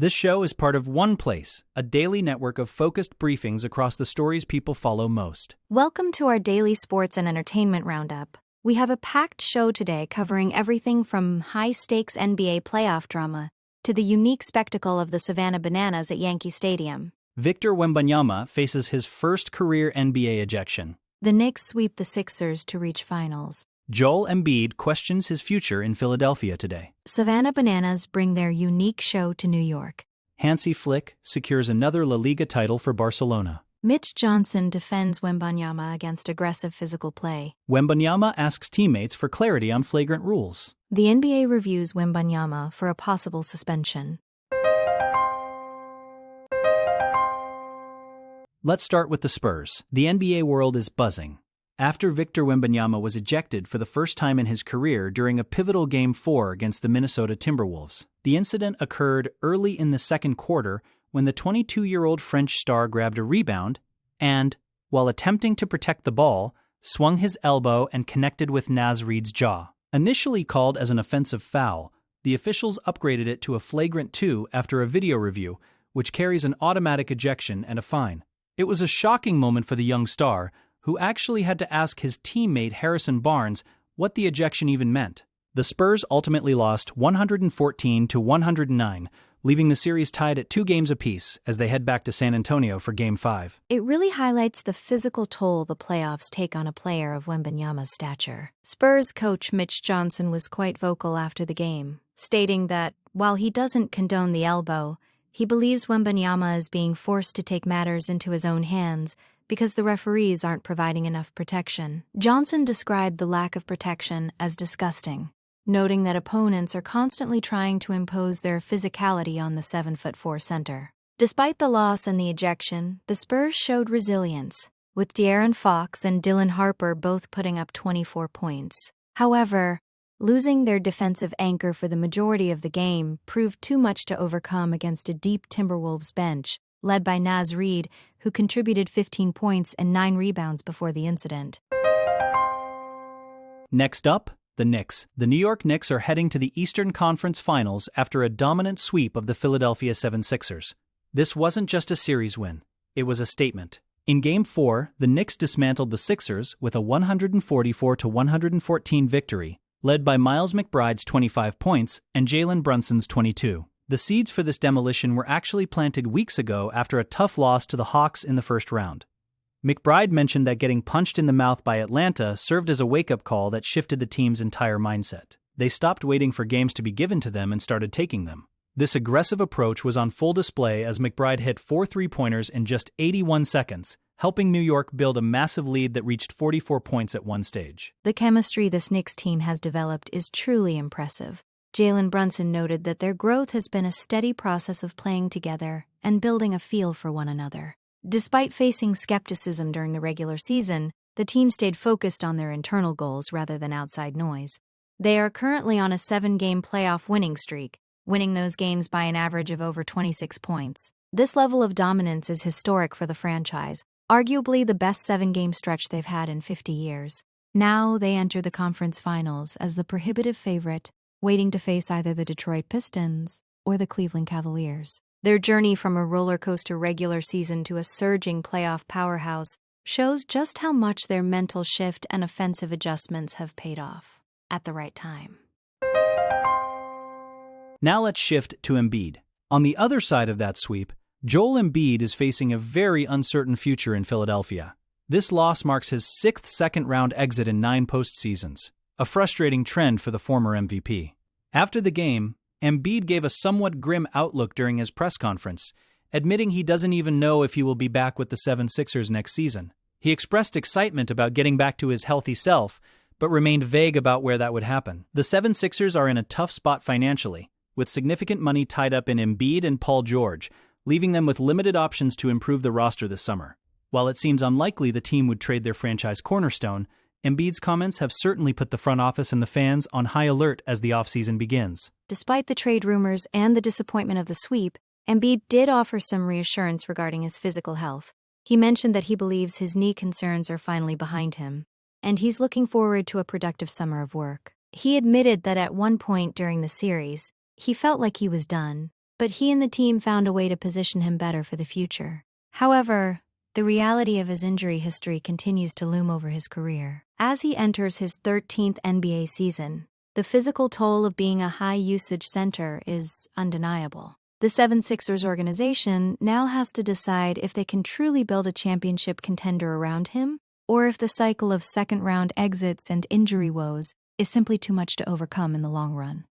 This show is part of OnePlace, a daily network of focused briefings across the stories people follow most. Welcome to our daily sports and entertainment roundup. We have a packed show today covering everything from high-stakes NBA playoff drama to the unique spectacle of the Savannah Bananas at Yankee Stadium. Victor Wembanyama faces his first career NBA ejection. The Knicks sweep the Sixers to reach finals. Joel Embiid questions his future in Philadelphia today. Savannah Bananas bring their unique show to New York. Hansi Flick secures another La Liga title for Barcelona. Mitch Johnson defends Wembanyama against aggressive physical play. Wembanyama asks teammates for clarity on flagrant rules. The NBA reviews Wembanyama for a possible suspension. Let's start with the Spurs. The NBA world is buzzing. After Victor Wembanyama was ejected for the first time in his career during a pivotal Game 4 against the Minnesota Timberwolves, the incident occurred early in the second quarter when the 22-year-old French star grabbed a rebound and, while attempting to protect the ball, swung his elbow and connected with Naz Reid's jaw. Initially called as an offensive foul, the officials upgraded it to a flagrant 2 after a video review, which carries an automatic ejection and a fine. It was a shocking moment for the young star, who actually had to ask his teammate Harrison Barnes what the ejection even meant. The Spurs ultimately lost 114-109, leaving the series tied at 2 games apiece as they head back to San Antonio for Game 5. It really highlights the physical toll the playoffs take on a player of Wembanyama's stature. Spurs coach Mitch Johnson was quite vocal after the game, stating that, while he doesn't condone the elbow, he believes Wembanyama is being forced to take matters into his own hands because the referees aren't providing enough protection. Johnson described the lack of protection as disgusting, noting that opponents are constantly trying to impose their physicality on the 7'4" center. Despite the loss and the ejection, the Spurs showed resilience, with De'Aaron Fox and Dylan Harper both putting up 24 points. However, losing their defensive anchor for the majority of the game proved too much to overcome against a deep Timberwolves bench, led by Naz Reid, who contributed 15 points and 9 rebounds before the incident. Next up, the Knicks. The New York Knicks are heading to the Eastern Conference Finals after a dominant sweep of the Philadelphia 76ers. This wasn't just a series win, it was a statement. In Game 4, the Knicks dismantled the Sixers with a 144-114 victory, led by Miles McBride's 25 points and Jalen Brunson's 22. The seeds for this demolition were actually planted weeks ago after a tough loss to the Hawks in the first round. McBride mentioned that getting punched in the mouth by Atlanta served as a wake-up call that shifted the team's entire mindset. They stopped waiting for games to be given to them and started taking them. This aggressive approach was on full display as McBride hit 4 three-pointers in just 81 seconds, helping New York build a massive lead that reached 44 points at one stage. The chemistry this Knicks team has developed is truly impressive. Jalen Brunson noted that their growth has been a steady process of playing together and building a feel for one another. Despite facing skepticism during the regular season, the team stayed focused on their internal goals rather than outside noise. They are currently on a 7-game playoff winning streak, winning those games by an average of over 26 points. This level of dominance is historic for the franchise, arguably the best 7-game stretch they've had in 50 years. Now they enter the conference finals as the prohibitive favorite, waiting to face either the Detroit Pistons or the Cleveland Cavaliers. Their journey from a roller coaster regular season to a surging playoff powerhouse shows just how much their mental shift and offensive adjustments have paid off at the right time. Now let's shift to Embiid. On the other side of that sweep, Joel Embiid is facing a very uncertain future in Philadelphia. This loss marks his 6th second-round exit in 9 postseasons, a frustrating trend for the former MVP. After the game, Embiid gave a somewhat grim outlook during his press conference, admitting he doesn't even know if he will be back with the 76ers next season. He expressed excitement about getting back to his healthy self, but remained vague about where that would happen. The 76ers are in a tough spot financially, with significant money tied up in Embiid and Paul George, leaving them with limited options to improve the roster this summer. While it seems unlikely the team would trade their franchise cornerstone, Embiid's comments have certainly put the front office and the fans on high alert as the offseason begins. Despite the trade rumors and the disappointment of the sweep, Embiid did offer some reassurance regarding his physical health. He mentioned that he believes his knee concerns are finally behind him, and he's looking forward to a productive summer of work. He admitted that at one point during the series, he felt like he was done, but he and the team found a way to position him better for the future. However, the reality of his injury history continues to loom over his career. As he enters his 13th NBA season, the physical toll of being a high-usage center is undeniable. The 76ers organization now has to decide if they can truly build a championship contender around him, or if the cycle of second-round exits and injury woes is simply too much to overcome in the long run.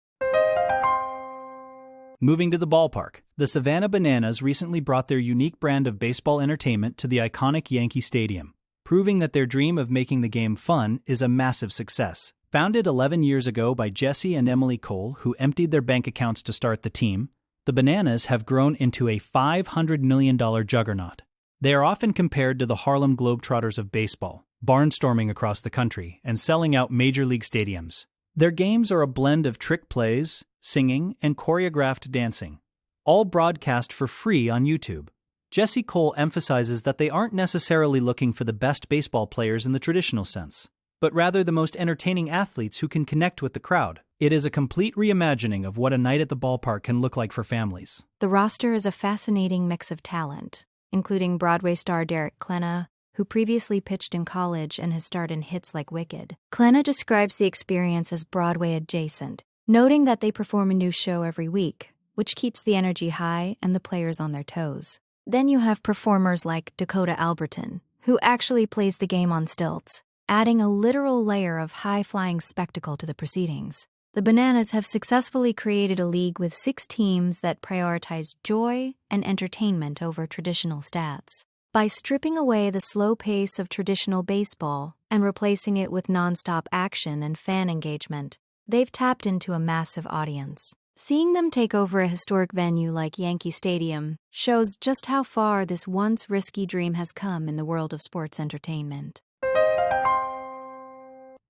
Moving to the ballpark, the Savannah Bananas recently brought their unique brand of baseball entertainment to the iconic Yankee Stadium, proving that their dream of making the game fun is a massive success. Founded 11 years ago by Jesse and Emily Cole, who emptied their bank accounts to start the team, the Bananas have grown into a $500 million juggernaut. They are often compared to the Harlem Globetrotters of baseball, barnstorming across the country and selling out major league stadiums. Their games are a blend of trick plays, singing, and choreographed dancing, all broadcast for free on YouTube. Jesse Cole emphasizes that they aren't necessarily looking for the best baseball players in the traditional sense, but rather the most entertaining athletes who can connect with the crowd. It is a complete reimagining of what a night at the ballpark can look like for families. The roster is a fascinating mix of talent, including Broadway star Derek Klena, who previously pitched in college and has starred in hits like Wicked. Klena describes the experience as Broadway adjacent, noting that they perform a new show every week, which keeps the energy high and the players on their toes. Then you have performers like Dakota Alberton, who actually plays the game on stilts, adding a literal layer of high-flying spectacle to the proceedings. The Bananas have successfully created a league with 6 teams that prioritize joy and entertainment over traditional stats. By stripping away the slow pace of traditional baseball and replacing it with nonstop action and fan engagement, they've tapped into a massive audience. Seeing them take over a historic venue like Yankee Stadium shows just how far this once risky dream has come in the world of sports entertainment.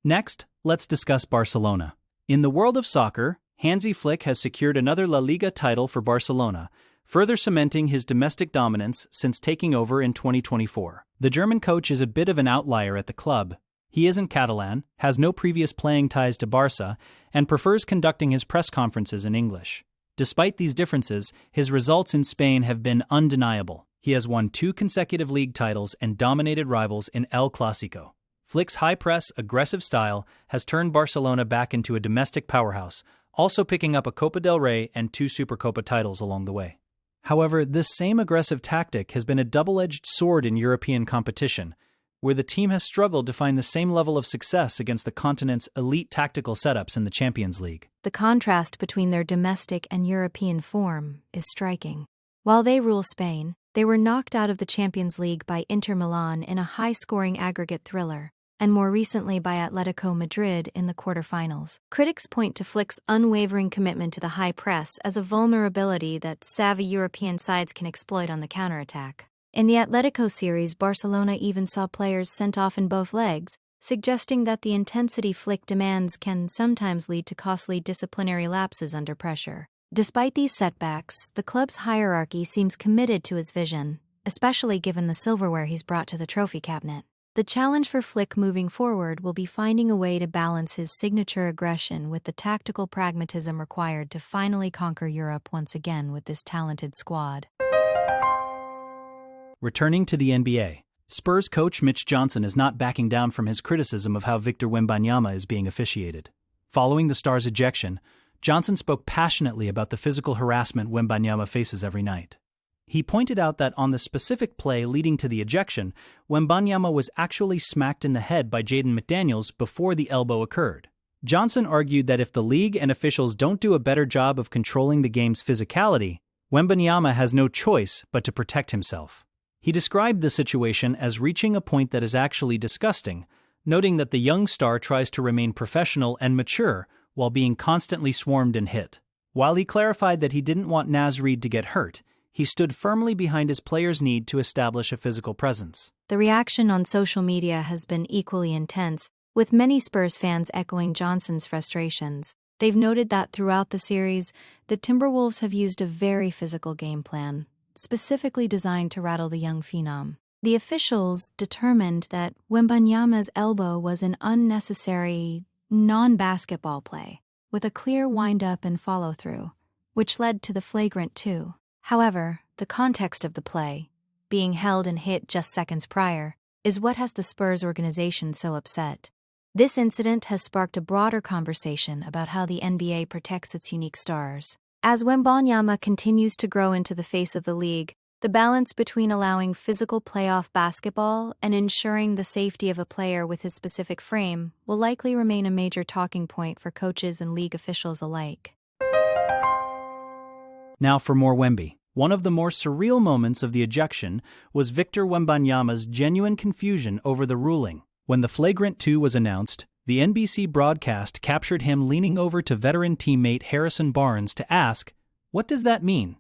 Next, let's discuss Barcelona. In the world of soccer, Hansi Flick has secured another La Liga title for Barcelona, further cementing his domestic dominance since taking over in 2024. The German coach is a bit of an outlier at the club. He isn't Catalan, has no previous playing ties to Barca, and prefers conducting his press conferences in English. Despite these differences, his results in Spain have been undeniable. He has won 2 consecutive league titles and dominated rivals in El Clásico. Flick's high-press, aggressive style has turned Barcelona back into a domestic powerhouse, also picking up a Copa del Rey and 2 Supercopa titles along the way. However, this same aggressive tactic has been a double-edged sword in European competition, where the team has struggled to find the same level of success against the continent's elite tactical setups in the Champions League. The contrast between their domestic and European form is striking. While they rule Spain, they were knocked out of the Champions League by Inter Milan in a high-scoring aggregate thriller, and more recently by Atletico Madrid in the quarterfinals. Critics point to Flick's unwavering commitment to the high press as a vulnerability that savvy European sides can exploit on the counterattack. In the Atletico series, Barcelona even saw players sent off in both legs, suggesting that the intensity Flick demands can sometimes lead to costly disciplinary lapses under pressure. Despite these setbacks, the club's hierarchy seems committed to his vision, especially given the silverware he's brought to the trophy cabinet. The challenge for Flick moving forward will be finding a way to balance his signature aggression with the tactical pragmatism required to finally conquer Europe once again with this talented squad. Returning to the NBA, Spurs coach Mitch Johnson is not backing down from his criticism of how Victor Wembanyama is being officiated. Following the star's ejection, Johnson spoke passionately about the physical harassment Wembanyama faces every night. He pointed out that on the specific play leading to the ejection, Wembanyama was actually smacked in the head by Jaden McDaniels before the elbow occurred. Johnson argued that if the league and officials don't do a better job of controlling the game's physicality, Wembanyama has no choice but to protect himself. He described the situation as reaching a point that is actually disgusting, noting that the young star tries to remain professional and mature while being constantly swarmed and hit. While he clarified that he didn't want Naz Reid to get hurt, he stood firmly behind his players' need to establish a physical presence. The reaction on social media has been equally intense, with many Spurs fans echoing Johnson's frustrations. They've noted that throughout the series, the Timberwolves have used a very physical game plan, specifically designed to rattle the young phenom. The officials determined that Wembanyama's elbow was an unnecessary, non-basketball play, with a clear wind-up and follow-through, which led to the flagrant 2. However, the context of the play, being held and hit just seconds prior, is what has the Spurs organization so upset. This incident has sparked a broader conversation about how the NBA protects its unique stars. As Wembanyama continues to grow into the face of the league, the balance between allowing physical playoff basketball and ensuring the safety of a player with his specific frame will likely remain a major talking point for coaches and league officials alike. Now for more Wemby. One of the more surreal moments of the ejection was Victor Wembanyama's genuine confusion over the ruling. When the flagrant 2 was announced, the NBC broadcast captured him leaning over to veteran teammate Harrison Barnes to ask, "What does that mean?"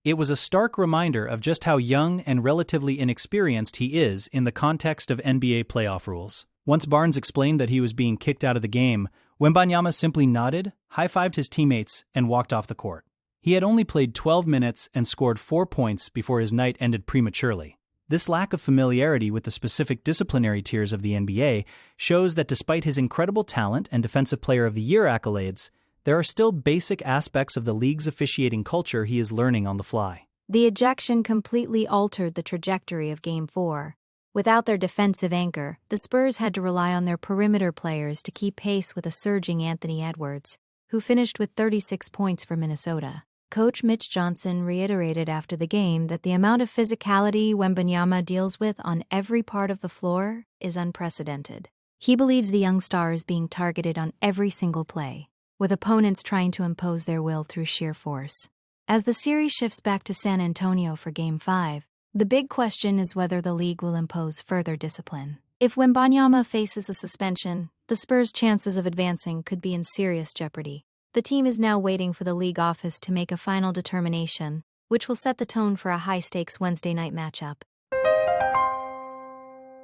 It was a stark reminder of just how young and relatively inexperienced he is in the context of NBA playoff rules. Once Barnes explained that he was being kicked out of the game, Wembanyama simply nodded, high-fived his teammates, and walked off the court. He had only played 12 minutes and scored 4 points before his night ended prematurely. This lack of familiarity with the specific disciplinary tiers of the NBA shows that despite his incredible talent and Defensive Player of the Year accolades, there are still basic aspects of the league's officiating culture he is learning on the fly. The ejection completely altered the trajectory of Game 4. Without their defensive anchor, the Spurs had to rely on their perimeter players to keep pace with a surging Anthony Edwards, who finished with 36 points for Minnesota. Coach Mitch Johnson reiterated after the game that the amount of physicality Wembanyama deals with on every part of the floor is unprecedented. He believes the young star is being targeted on every single play, with opponents trying to impose their will through sheer force. As the series shifts back to San Antonio for Game 5, the big question is whether the league will impose further discipline. If Wembanyama faces a suspension, the Spurs' chances of advancing could be in serious jeopardy. The team is now waiting for the league office to make a final determination, which will set the tone for a high-stakes Wednesday night matchup.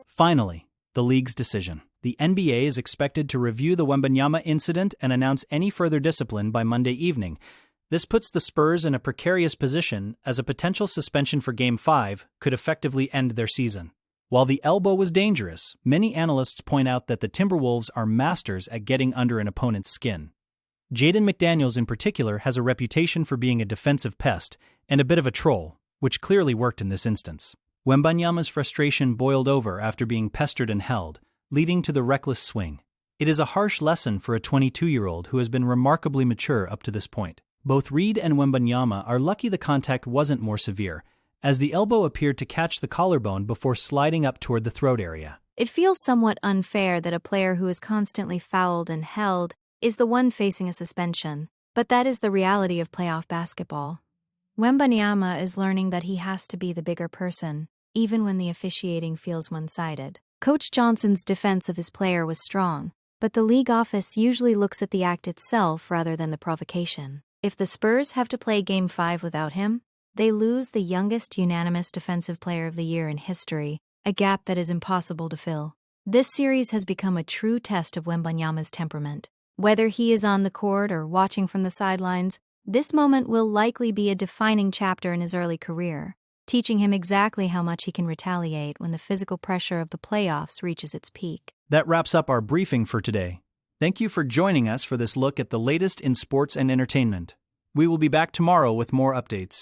Finally, the league's decision. The NBA is expected to review the Wembanyama incident and announce any further discipline by Monday evening. This puts the Spurs in a precarious position, as a potential suspension for Game 5 could effectively end their season. While the elbow was dangerous, many analysts point out that the Timberwolves are masters at getting under an opponent's skin. Jaden McDaniels in particular has a reputation for being a defensive pest and a bit of a troll, which clearly worked in this instance. Wembanyama's frustration boiled over after being pestered and held, leading to the reckless swing. It is a harsh lesson for a 22-year-old who has been remarkably mature up to this point. Both Reed and Wembanyama are lucky the contact wasn't more severe, as the elbow appeared to catch the collarbone before sliding up toward the throat area. It feels somewhat unfair that a player who is constantly fouled and held is the one facing a suspension, but that is the reality of playoff basketball. Wembanyama is learning that he has to be the bigger person, even when the officiating feels one-sided. Coach Johnson's defense of his player was strong, but the league office usually looks at the act itself rather than the provocation. If the Spurs have to play Game 5 without him, they lose the youngest unanimous Defensive Player of the Year in history, a gap that is impossible to fill. This series has become a true test of Wembanyama's temperament. Whether he is on the court or watching from the sidelines, this moment will likely be a defining chapter in his early career, teaching him exactly how much he can retaliate when the physical pressure of the playoffs reaches its peak. That wraps up our briefing for today. Thank you for joining us for this look at the latest in sports and entertainment. We will be back tomorrow with more updates.